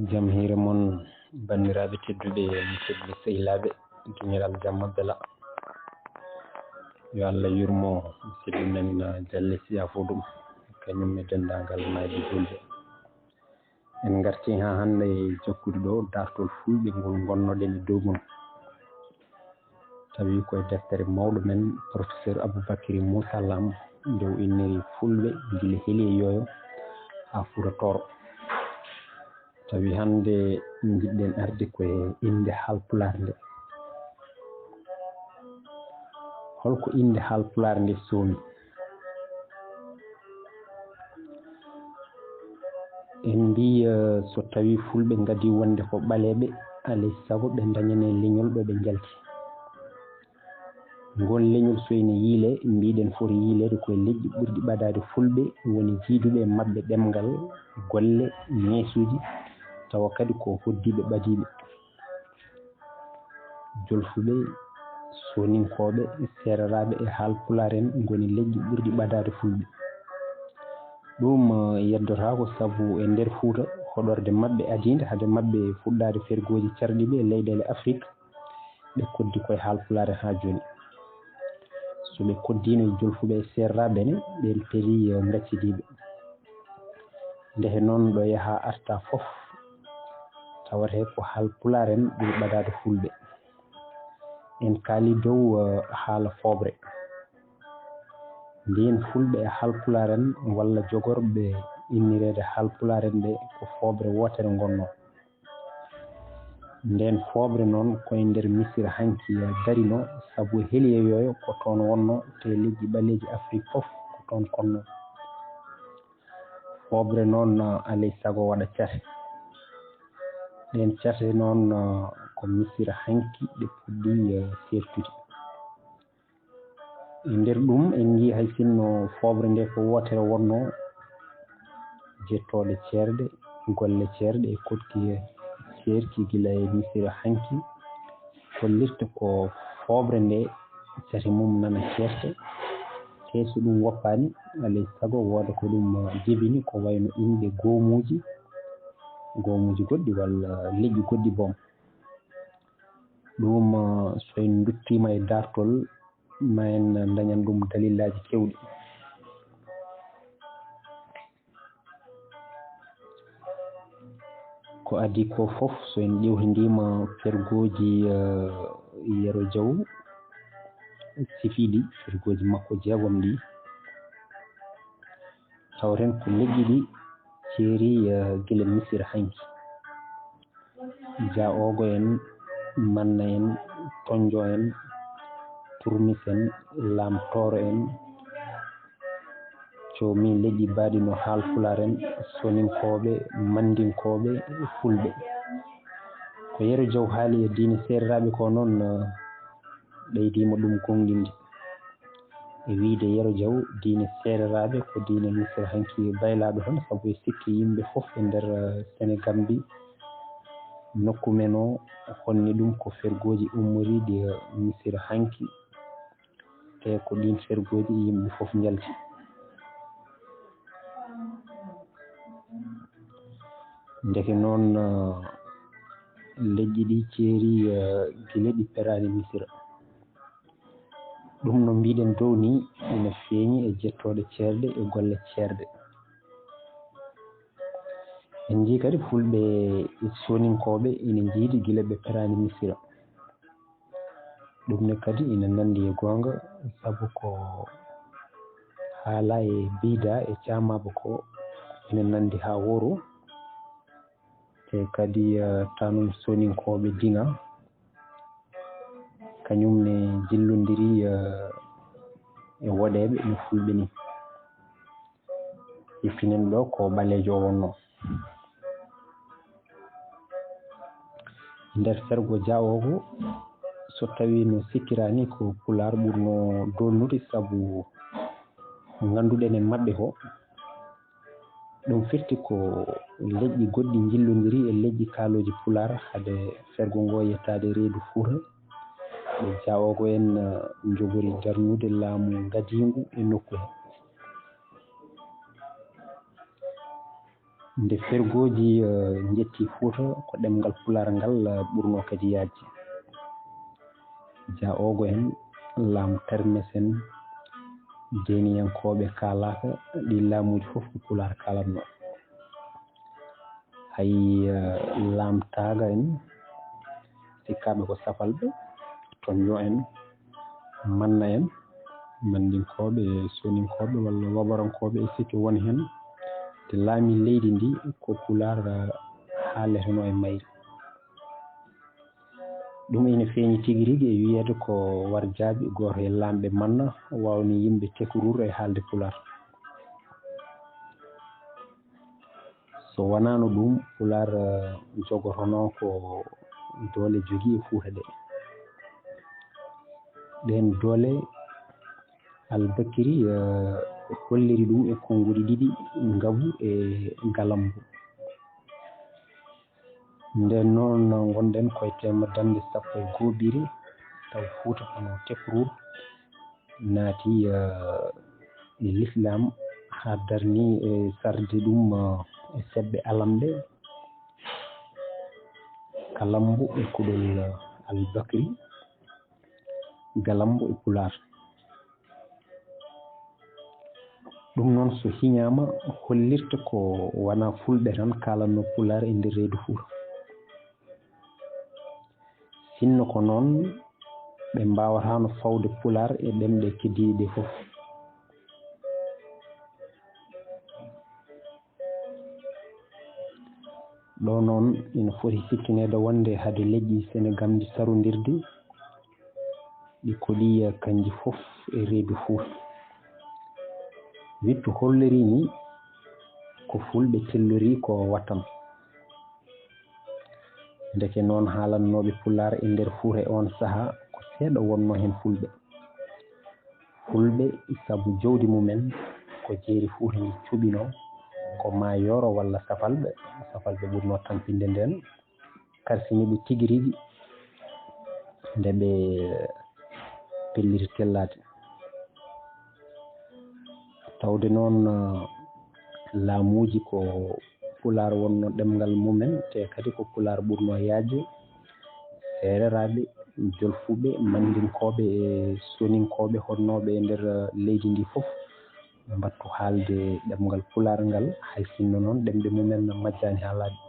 jam hiire mon banndiraaɓe tedduɓe musidɓe sehilaaɓe duñiral jamma bela yo Allah yurmo musidɓe men Jalle Siya Foɗum kañum e denndaangal mayde julɓe en ngarti haa hannde jokkude ɗo dartol fulɓe ngol gonnoɗen e dow mum tawi koye deftere mawɗo men professeur Abuubakri Muusaa LAM ndew inniri fulɓe gila heli e yooyo haa Fuuratoro tawi hannde jiɗɗen arde koye innde Haalpulaar nde holko innde Haalpulaar nde soomi en mbi so tawi fulɓe ngadi wonde ko ɓaleɓe alay sago ɓe dañane leñol ɗo ɓe jalti ngol leñol so ene yiile mbiɗen foti yiilede koye leƴƴi ɓurɗi ɓadade fulɓe woni jiiduɓe mabɓe ɗemngal golle neesuji tawa kadi ko hoddiɓe ɓadiɓe jolfuɓe soninkoɓe sereraɓe e Haalpulaar en goni leƴƴi ɓurɗi ɓadade fulɓe ɗum yeddotako saabu e nder Fuuta hoɗorde mabɓe adide hade mabɓe fuɗɗade fergoji carɗiɓe e leyɗele Afrique ɓe koddi koye Haalpulaar ha joni so ɓe koddino e jolfuɓe e serraɓe ne ɓen peeri gaccidiɓe ndehe noon ɗo yaaha arta foof tawate ko Haalpulaar en ɓuri ɓadade fulɓe en kaali dow haala fooɓre nden fulɓe e Haalpulaar en walla jogorɓe innirede Haalpulaar en ɓe ko fooɓre wotere gonno nden fooɓre noon koye nder Misira hanki darino saabu heeli e yooyo ko toon wonno te leƴƴi ɓaleji Afrique foof ko toon konno fooɓre noon alay sago waɗa cate ɗen cate noon ko Misira hanki ɗe puɗɗi sertude e nder ɗum en jii hay sinno fooɓre nde ko wotere wonno jettoɗe ceerɗe golle ceerɗe e kodki ceerki gila e Misira hanki hollirta ko fooɓre nde cate mum nana ceerte te so ɗum woppani alay sago wooda ko ɗum jebini ko wayno inde goomuji goɗɗi walla leƴƴi goɗɗi boom ɗum so en duttima e dartol ma en dañan ɗum dalillaji kewɗi ko adi ko fof so en ƴewtidima fergoji Yero Diaw sifiɗi fergoji makko jeegom ɗi tawren ko leƴƴi ɗi ceeri gila Misira hanki Dia Ogo en Manna en Tonjo en Turmis en Lamtoro en comi leƴƴi baɗino Haalpulaar en soninkoɓe mandinkoɓe fulɓe ko Yero Diaw haali e diine sereraɓe ko noon ɓeydima ɗum gonɗinde e wiide Yero Diaw diine sereraɓe ko diine Misira hanki baylaɗo tan saabu e sikki yimɓe foof e nder Sénégal mbi nokku men o honni ɗum ko fergoji ummoriɗi Misira hanki te ko ɗin fergoji yimɓe foof jalti ndeke noon leƴƴi ɗi ceeri gila ɗi perani Misira ɗum no mbiɗen dow ni ene feeñi e jettoɗe ceerɗe e golle ceerɗe en jii kadi fulɓe e soninkoɓe ina jiidi gila ɓe perani Misira ɗum ne kadi ina nandi e gonga saabu ko haala e biyda e camaba ko ina nandi ha woro te kadi tanum soninkoɓe diŋa kañum ne jillodiri e woɗeɓe no fulɓe ni iftinen ɗo ko ɓalejo o wonno nder fergo Dia Ogo so tawi no sikkirani ko pulaar ɓurno dolnude saabu ganduɗen e mabɓe ko ɗum firti ko leƴƴi goɗɗi jillodiri e leƴƴi kaaloji pulaar hade fergo ngo yettade reedu Fuuta ɓe Dia Ogo en jogori darnude laamu gadigu e nokku he nde fergoji jetti Fuuta ko ɗemngal pulaar ngal ɓurno kadi yaajde ja ogo en laamu termes en deniyankoɓe kalaka ɗi laamuji fof ko pulaar kalatno hay laamtaga en sikkaɓe ko safalɓe tonjo en manna en mandinkoɓe soninkoɓe walla wabarankoɓe e sikki woni hen te laami leydi ndi ko pulaar haaleteno e mayri ɗum ene feeñi tigi rigui e wiyede ko war jaaɓi goto e lamɓe manna wawni yimɓe tekrur e haalde pulaar so wonano ɗum pulaar jogotono ko doole jogui e Fuuta ɗe ɗen doole Abuubakri holliri ɗum e konguɗi ɗiɗi ngaabu e galambu nden noon gonɗen koye temedere sappo e go'oɓiri taw Fuuta kono tekrur naati e l'islam ha darni e sarde ɗum e seɓɓe alamɓe kalambu e kuɗol Abuubakri galambu e pulaar ɗum noon so hiñama hollirta ko wona fulɓe tan kalanno pulaar e nder reedu Fuuta sinno ko noon ɓe mbawatano fawde pulaar e ɗemɗe keddiɗe ɗe fof ɗo noon ina foti sikkinede wonde hade leƴƴi Sénégal ɗi sarodirde ɗi koɗi kanji fof e reedu Fuuta wittu holliri ni ko fulɓe tellori ko wattan ndeke noon haalannoɓe pulaar e nder Fuuta e on saaha ko seeɗa wonno hen fulɓe saabu jawdi mumen ko jeeri Fuuta ndi cuɓino ko ma yoro walla safalɓe ɓurno tampinde nden karsiniɓe tigui rigui nde ɓe pelliti tellade tawde noon laamuji ko pulaar wonno ɗemngal mumen te kadi ko pulaar ɓurno yaajde seereraɓe jolfuɓe mandinkoɓe e soninkoɓe honnoɓe e nder leydi ndi fof mbattu haalde ɗemngal pulaar ngal hay sinno noon ɗemɗe mumen majjani ha laaɓi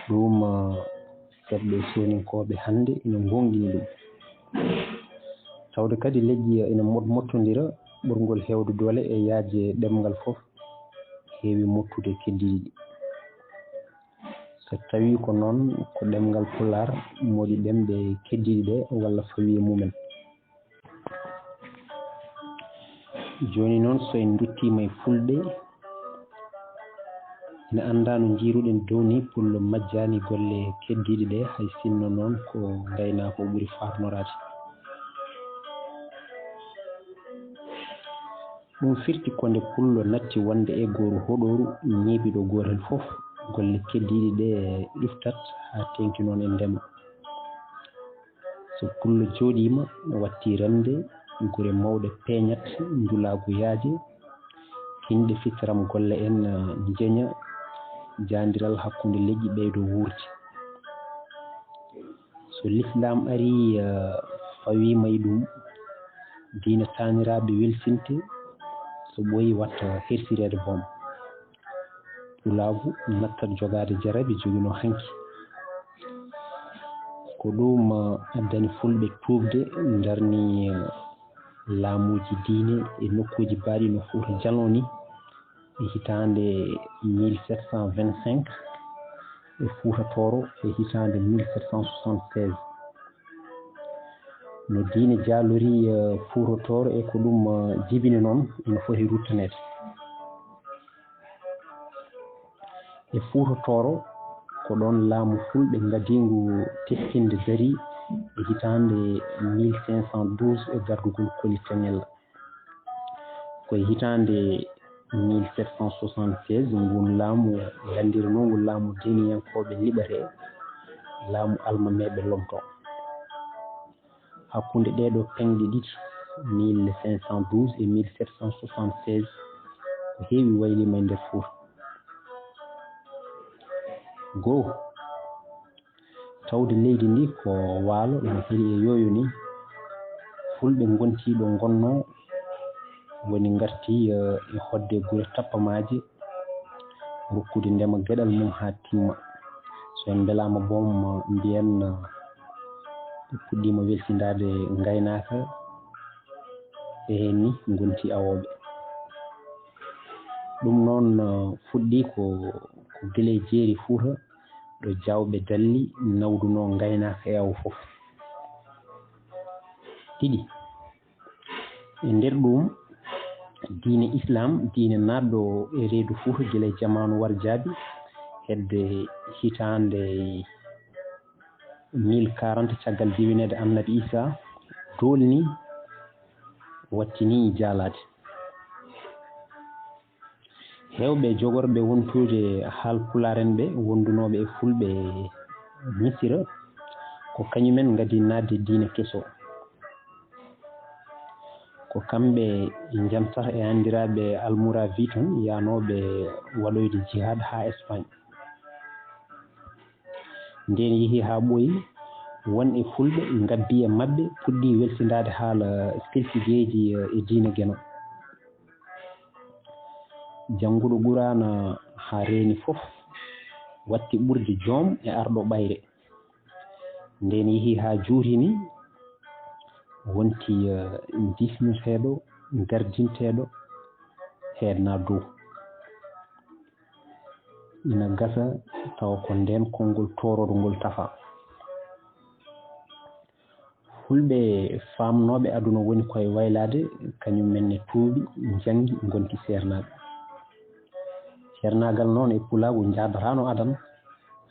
ɗum seɓɓe soninkoɓe hande ina gonɗini ɗum tawde kadi leƴƴi ina mottodira ɓurgol hewde doole e yaajde ɗemngal fof heewi mottude keddiɗi ɗi so tawi ko noon ko ɗemngal pulaar moɗi ɗemɗe keddiɗi ɗe walla fawi e mumen joni noon so en duttima e fulɓe ina anda no jiiruɗen dow ni pullo majjani golle keddiɗe ɗe hay sinno noon ko gaynako ɓuuri farnorade ɗum firti konde pullo natti wonde e goru hoɗoru ñeeɓiɗo gotel fof golle keddiɗe ɗe ɗuftat ha tengti noon e ndema so pullo jooɗima watti remde gure mawɗe peeñat njulagu yaaje hinɗe fittaram golle en jeeña jandiral hakkude leƴƴi ɓeydo wuurde so l'islam ari fawima e ɗum diina taniraɓe welsinte so ɓooyi watta hersirede boom pulaagu nattat jogade jarabi jogino hanki ko ɗum addani fulɓe tuubde darni laamuji diine e nokkuji mbaɗi no Fuuta jalno ni e hitande 1725 e Fuuta Tooro e hitande 1776 no diine jaalori Fuuta Tooro e ko ɗum jibini noon ina foti ruttanede e Fuuta Tooro ko ɗon laamu fulɓe gadingu teskinde dari e hitande 1512 e gardugol Koli Teŋel koye hitande 1776 ngun laamu landirno ngu laamu deniyankoɓe liɓate laamu almameɓe lomto hakkunde ɗeɗo peŋɗe ɗiɗi 1512 et 1776 ko heewi waylima e nder Fuuta. Goo tawde leydi ndi ko waalo ene heli e yooyo ni, Fulɓe gontiiɗo ngonnoo woni ngarti e hodde gure tappamaaje rokkude ndema geɗal mum haa timma. So en mbelaama boom mbiyen ɓe puɗɗiima welsindaade ngaynaaka e heen ni ngontii awooɓe. Ɗum noon fuɗɗii ko gila e jeeri Fuuta ɗo Jawɓe dalli nawdunoo ngaynaaka e awo fof. ɗiɗi e nder ɗum diine Islam, diine naatɗo e reedu Fuuta gila e jamaanu warjaabi hedde hitaande 1040 caggal diwineede Annabi Isa doolnii wattinii jaalaade. Heewɓe jogorɓe wontude Haalpulaar en ɓe wondunooɓe e Fulɓe Misira ko kañumen ngadi naatde diine keso. Ko kamɓe njamtata e anndiraaɓe Almoraviton yaanooɓe waɗoyde jihad haa Espagne. Ndeen yehii haa ɓooyi, won e Fulɓe ngabbii e maɓɓe puɗɗii welsindaade haala silkigeeji e diine geno. Jannguɗo Qur'ana haa reeni fof watti ɓurde joom e arɗo ɓayre. Ndeen yehii haa juutini, wonti disneteeɗo gardinteeɗo heednaa dow. Ina gasa tawa ko ndeen konngol toorooɗo ngol tafaa. Fulɓe faamnooɓe aduna woni koye waylaade, kañumen ne tuubi njanngi ngonti seernaaɓe. Ceernaagal noon e Pulaagu njaadataano adan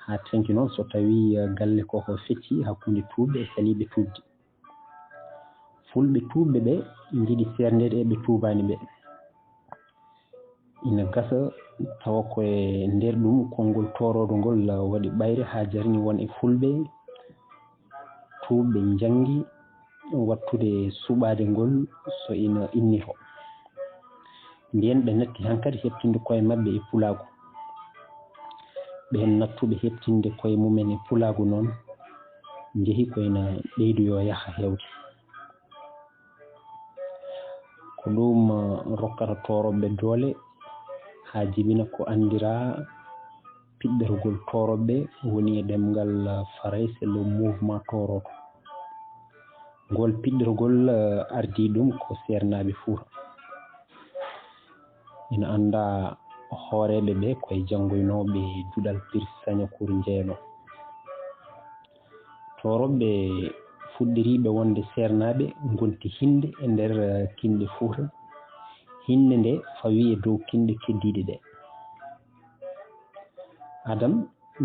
haa tenki noon so tawii galle koko fecci hakkunde tuuɓɓe e saliiɓe tuubde. Fulɓe tuubɓe ɓe njiɗi seerndeede e ɓe tuubaani ɓe. Ina gasa tawa koye nder ɗum konngol toorooɗo ngol waɗi ɓayre haa jarni won e Fulɓe tuubɓe njanngi wattude suɓaade ngol so ina innito. Mbiyen ɓe natti hankadi heɓtinde koye maɓɓe e Pulaagu. Ɓeen nattuɓe heɓtinde koye mumen e Pulaagu noon njehi koyena ɓeydoyoo yaha heewde. Ko ɗum rokkata tooroɓɓe doole haa jibina ko anndiraa piɗɗorgol tooroɓɓe woni e ɗemngal farayse le mouvement toorooɗo. Ngol piɗɗorgol ardii ɗum ko seernaaɓe Fuuta. Ina anndaa hooreeɓe ɓe koye janngoynooɓe duɗal Peuls sañakuuru njeyno. Tooroɓɓe fuɗɗiriiɓe wonde seernaaɓe ngonti hinde e nder kinɗe Fuuta. Hinde nde fawii e dow kinɗe keddiiɗe ɗe. Adan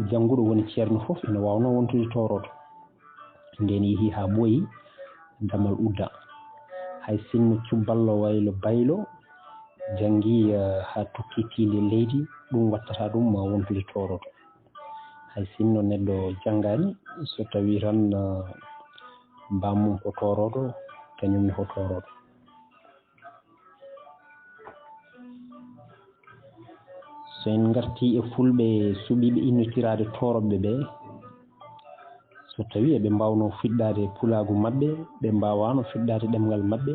jannguɗo woni ceerno fof ina waawnoo wontude toorooɗo. Ndeen yehii haa ɓooyi damal udda. Hay sinno cubballo waylo baylo janngii haa tokkii tiinde leydi, ɗum wattataa ɗum wontude toorooɗo. Hay sinno neɗɗo janngaani so tawii tan bammum ko toorooɗo kañumne ko toorooɗo. So en ngartii e Fulɓe suɓiiɓe innitiraade tooroɓɓe ɓe, so tawii eɓe mbaawnoo fiɗɗaade Pulaagu maɓɓe, ɓe mbaawaano fiɗɗaade ɗemngal maɓɓe,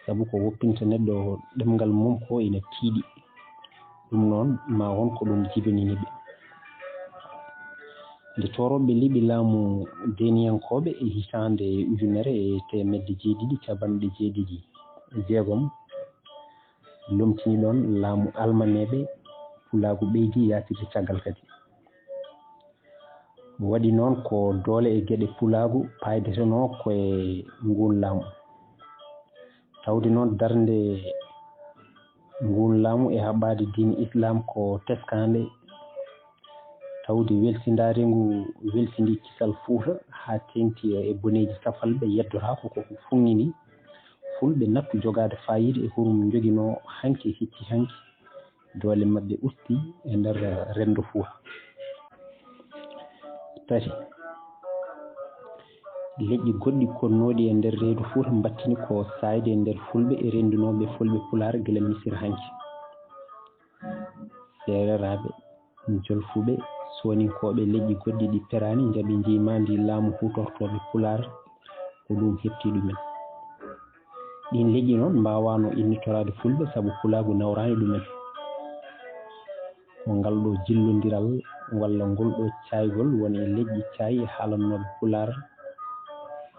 sabu ko woppinta neɗɗo ɗemngal mum ko ina tiiɗi. Ɗum noon ma won ko ɗum jibinini ɓe. Nde tooroɓɓe liɓi laamu Deniyankooɓe e hitaande 1976 lomtini ɗon laamu Almaneeɓe, Pulaagu ɓeydii yaatirde caggal kadi. Waɗi noon ko doole e geɗe Pulaagu paydetenoo koye nguun laamu. Tawde noon darnde nguun laamu e haɓaade diine Islam ko teskaande, tawde welsindaare ngu welsindii kisal Fuuta haa teŋti e boneeji safalɓe yeddoraa koko fuŋŋini Fulɓe nattu jogaade fayida e hurum joginoo hanki hicci hanki doole maɓɓe usti e nder renndo Fuuta. Tati, leƴƴi goɗɗi konnooɗi e nder reedu Fuuta mbattini ko saayde e nder Fulɓe e renndinooɓe Fulɓe Pulaar gila Misira hanki. seereraaɓe jolfuɓe soninkoɓe leƴƴi goɗɗi ɗi perani jaɓi jimandi laamu hutortoɓe pulaar ko ɗum hetti ɗumen. ɗin leƴƴi noon mbawano innitorade fulɓe saabu pulaagu nawrani ɗumen. ko ngal ɗo jillodiral walla ngol ɗo caygol woni e leƴƴi caay e haalannoɓe pulaar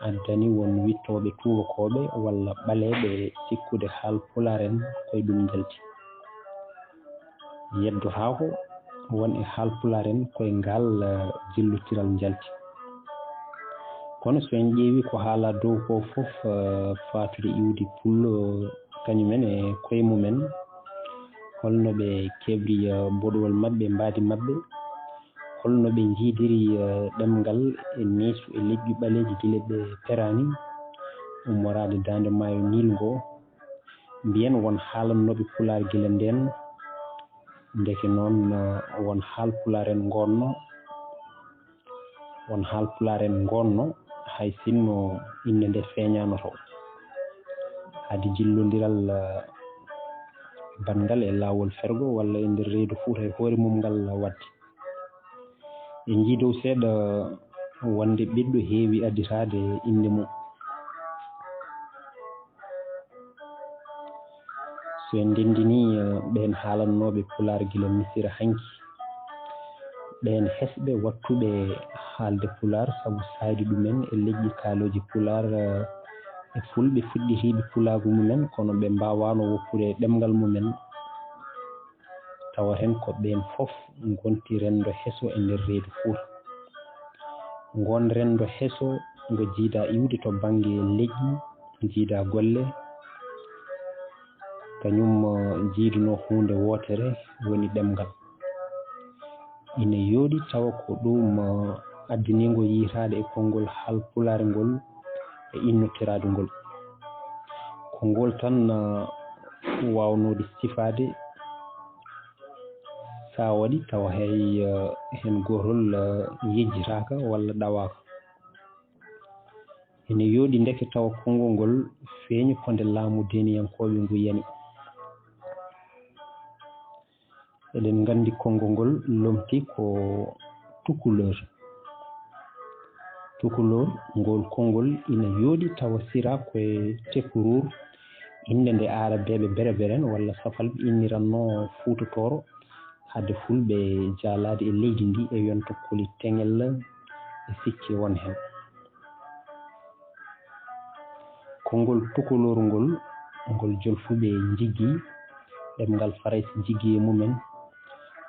addani won wittoɓe tubakoɓe walla ɓaleɓe sikkude haal pulaar en koye ɗum jalti. yeddotako won e haal pulaar en koye ngal jillotiral jalti. kono so en ƴeewi ko haala dow ko fof fatude iwdi pullo kañumen e koye mumen holno ɓe keɓri boɗowol maɓɓe mbaadi maɓɓe holno ɓe jiidiri ɗemngal e neesu e leƴƴi ɓaleeji gila ɓe perani ummorade dande maayo nil ngo mbiyen won haalannoɓe pulaar gila nden ndeke noon won haal pulaar en gonno hay sinno inde nde feeñanoto hade jillodiral banngal e laawol fergo walla e nder reedu Fuuta e hoore mum ngal wadde. en jii dow seeɗa wonde ɓiɗɗo heewi additade inde mum. so en ndendini ɓen haalannoɓe pulaar gila misira hanki ɓen hesɓe wattuɓe haalde pulaar sabu saadi ɗumen e leƴƴi kaaloji pulaar e fulɓe fuɗɗitiɓe pulaagu mumen kono ɓe mbawano woppude ɗemngal mumen tawaten ko ɓen fof gonti rendo heeso e nder reedu Fuuta. ngon rendo heeso ngo jiida iwde to banggue leƴƴi jiida golle kañum jiiduno hunde wotere woni ɗemngal. ina yooɗi tawa ko ɗum addinigo yiitade e konngol haal pulaar ngol e innotirade ngol ko ngol tan wawnode sifade sa waɗi tawa hay hen gotol yejjitaka walla ɗawaka. ene yooɗi ndeke tawa konngol ngol feeñi konde laamu deniyankoɓe ngu yani. eɗen nganndi konngol ngol lomti ko tukulor ngol konngol ina yooɗi tawa sira koye tekkorur inde nde arabeɓe bereberen walla safalɓe inniranno fuutotoro hade fulɓe jaalade e leydi ndi e yonto koli teŋel e sikki won hen. konngol tukulor ngol jolfuɓe jiggi ɗemngal farayse jiggi e mumen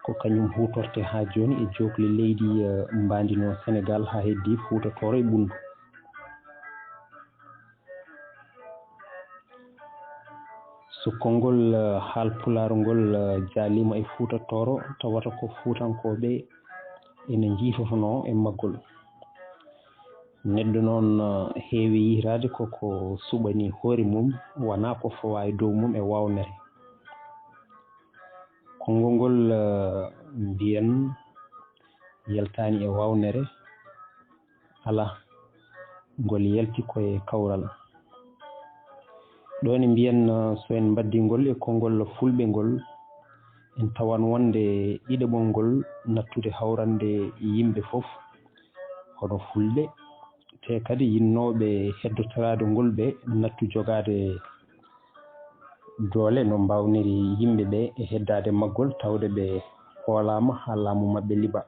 ko kañum hutorte ha joni e jokle leydi mbandino Sénégal ha heddi fuutotoro e ɓundu. so konngol haal pulaar ngol jaalima e fuutotoro tawata ko fuutankoɓe ene jiitotono e maggol. neɗɗo noon heewi yiitade koko suɓani hoore mum wona ko fawa e dow mum e wawnere. konngol ngol mbiyen yaltani e wawnere ala ngol yalti koye kawral. ɗon mbiyen so en mbaddingol e konngol fulɓe ngol en tawan wonde ɗiɗaɓol ngol nattude hawrande yimɓe fof hono fulɓe te kadi yinnoɓe heddotorade ngol ɓe nattu jogade doole no mbawniri yimɓe ɓe e heddade maggol tawde ɓe hoolama ha laamu mabɓe liɓa.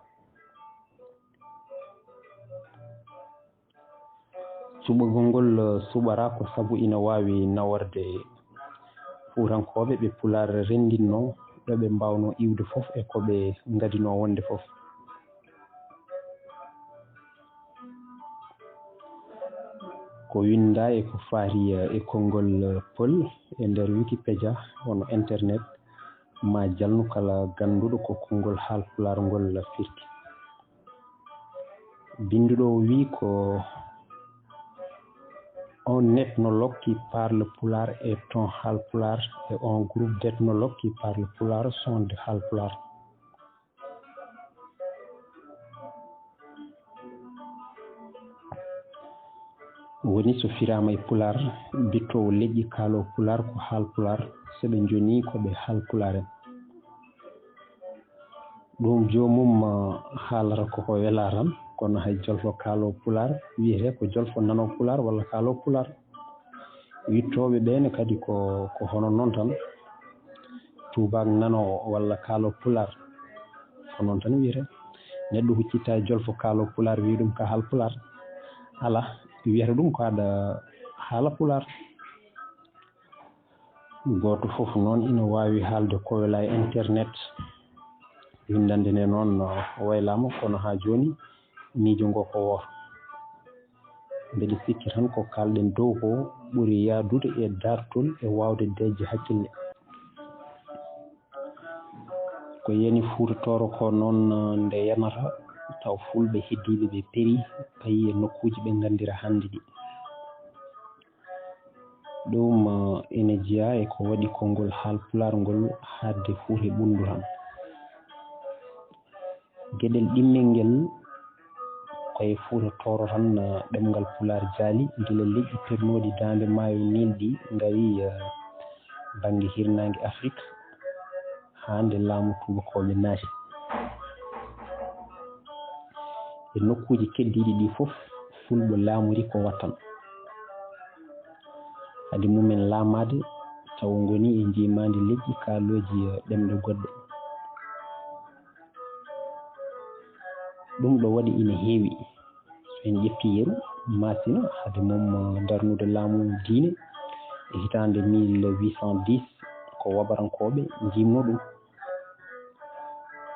cuɓugol ngol suɓara ko saabu ina wawi nawarde fuutankoɓe ɓe pulaar rendinno ɗo ɓe mbawno iwde fof e ko ɓe gadino wonde fof. ko winda e ko faari e konngol Peuls e nder Wikipédia wono internet ma jalnu kala ganduɗo ko konngol haal pulaar ngol firti. binduɗo wi ko un ethnologue qui parle pulaar et un halpulaar et un groupe d'ethnologues qui parle pulaar sont des halpulaar. woni so firama e pulaar bittowo leƴƴi kaalo pulaar ko halpulaar so ɓe joni koɓe halpulaar en. ɗum jomum haalata koko wela tan kono hay jolfo kaalo pulaar wiyete ko jolfo nano pulaar walla kaalo pulaar wittoɓe ɓene kadi ko hono noon tan tubak nano walla kaalo pulaar ko noon tan wiyete neɗɗo huccitta jolfo kaalo pulaar wi ɗum ka haal pulaar ala wiyata ɗum ko aɗa haala pulaar goto fof noon ina wawi haalde ko wela e internet windande nde noon waylama kono ha joni miijo ngo ko woto mbeɗa sikki tan ko kalɗen dow ko ɓuuri yaadude e dartol e wawde deeje hakkille ko yani fuutotoro ko noon nde yanata taw fulɓe heddiɓe ɓe péri payi e nokkuji ɓe gandira hande ɗi ɗum ene jeeya e ko waɗi konngol haal pulaar ngol hadde fuute ɓundu tan gueɗel ɗimmel ngel koye fuutotoro tan ɗemngal pulaar jaali gila leƴƴi pernoɗi dande maayo Nil ɗi ngari banggue hirnangue Afrique ha nde laamu tubakoɓe naati e nokkuji keddiɗi ɗi foof fulɓe laamori ko wattan haade mumen laamade taw ngoni e jimade leƴƴi kaaloji ɗemɗe goɗɗe ɗum ɗo waɗi ina heewi so en ƴetti yeru masina haade mum darnude laamu diine e hitande 1810 ko wabarankoɓe jimno ɗum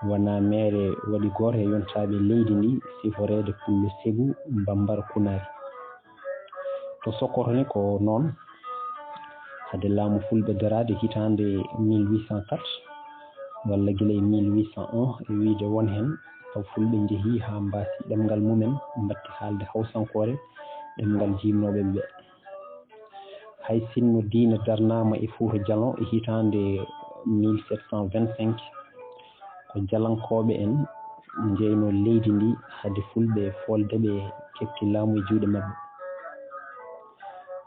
wona mere waɗi goto e yontaɓe leydi ndi siforede pullo segu bambara kunari to sokkotone ko noon haade laamu fulɓe darade hitande 1804 walla guila e 1801 e wiide won hen taw fulɓe jeehi ha mbasi ɗemngal mumen mbatti haalde hawsankore ɗemngal jimnoɓe ɓe hay sinno diina darnama e Fouta Djalon e hitande 1725 ko jalankoɓe en jeyno leydi ndi haade fulɓe folde ɓe kefti laamu e juuɗe mabɓe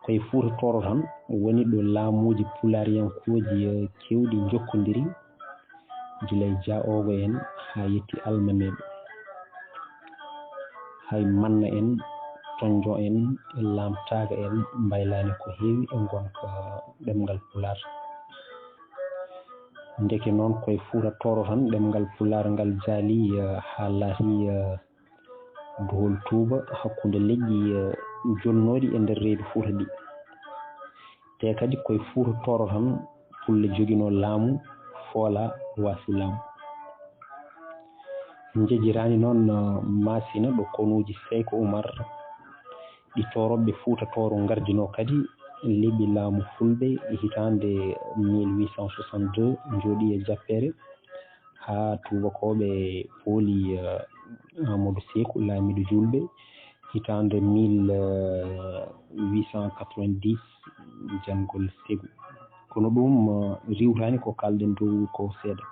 koye fuutotoro tan woni ɗo laamuji pulaariyankoji kewɗi jokkodiri gila e Dia Ogo en ha yetti almameɓe hay manna en tonjo en e lamtaga en mbaylani ko heewi e gonka ɗemngal pulaar ndeke noon koye fuutotoro tan ɗemngal pulaar ngal jaali ha laati dohol tuuba hakkude leƴƴi jonnoɗi e nder reedu Fouta ɗi te kadi koye fuutotoro tan pulle joguino laamu foola waasi laamu jejirani noon masina ɗo konuji Seek Oumar ɗi toroɓe fuutotoro gardino kadi leɓi laamu fulɓe e hitande 1862 jooɗi e jappere ha tubakoɓe pooli Amadou Sékou laamiɗo julɓe hitande 1890 jangol Sékou kono ɗum riwtani ko kalɗen dow ko seeɗa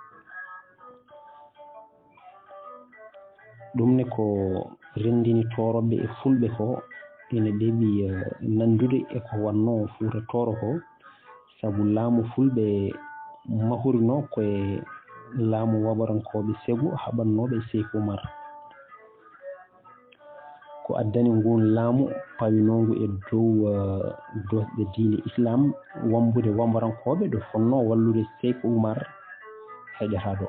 ɗum ne ko rendini toroɓe e fulɓe ko ene ɗeɓi nandude e ko wanno fuutotoro ko saabu laamu fulɓe mahurino koye laamu wabarankoɓe Sékou haɓannoɓe Seek Oumar ko addani ngun laamu pawinongu e dow dosɗe diine islam wambude wabarankoɓe ɗo fonno wallude Seek Oumar heƴata ɗo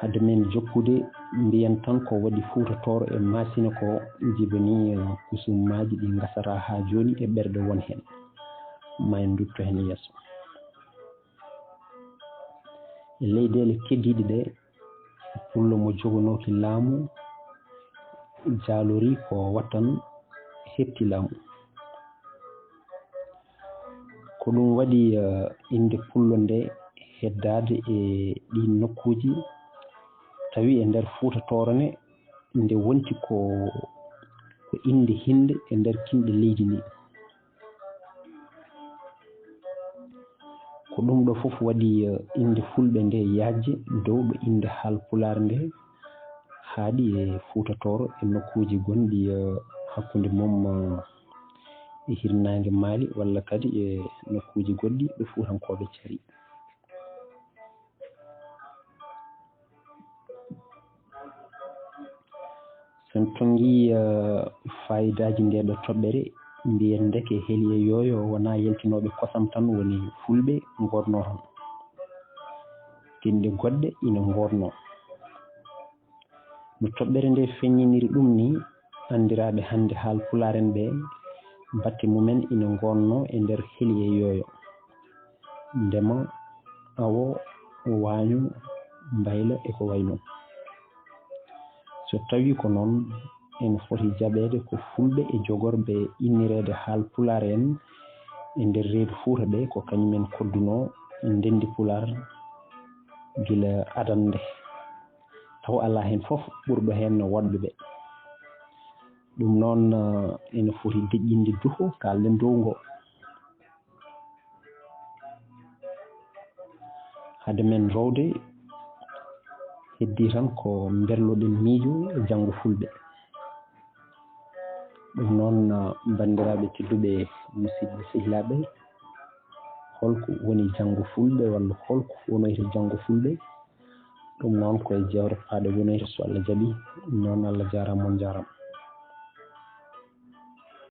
hade men jokkude mbiyen tan ko waɗi fuutotoro e masina ko jibini kusummaji ɗi gasata ha joni e ɓerɗe won hen ma en dutto hen yeeso e leyɗele keddiɗe ɗe pullo mo jogonoki laamu jaalori ko wattan hetti laamu ko ɗum waɗi inde pullo nde heddade e ɗi nokkuji tawi e nder fuutotoro ne nde wonti ko inde hinde e nder kinɗe leydi ndi ko ɗum ɗo fof waɗi inde fulɓe nde yajje dow ɗo inde haal pulaar nde haaɗi e fuutotoro e nokkuji gonɗi hakkude mum e hirnangue Mali walla kadi e nokkuji goɗɗi ɗo fuutankoɓe cari sen tongi fayidaji ndeɗo toɓɓere mbiyen ndeke heeli e yoyo wona yaltinoɓe kosam tan woni fulɓe gorno tan, tinɗe goɗɗe ina gorno. No toɓɓere nde feññiniri ɗum ni andiraɓe hande haal pulaar en ɓe batte mumen ina gonno e nder heeli e yoyo, ndema, awo, waañu, mbayla e ko way noon. So tawi ko noon ene foti jaɓede ko fulɓe e jogorɓe innirede haal pulaar en e nder reedu Fuuta ɓe ko kañumen kodduno ndendi pulaar gila adande taw ala hen fof ɓurɗo hen wonɓe ɓe. ɗum noon ene foti deƴƴinde duho kalden dow ngo. hade men rowde heddi tan ko berloɗen miijo e janngo fulɓe. ɗum noon bandiraɓe tedduɓe musidɓe sehilaɓe, holko woni janngo fulɓe walla holko wonoyta janngo fulɓe, ɗum noon koye jewre paaɗe wonoyta so Allah jaɓi. noon Allah jarama on jarama.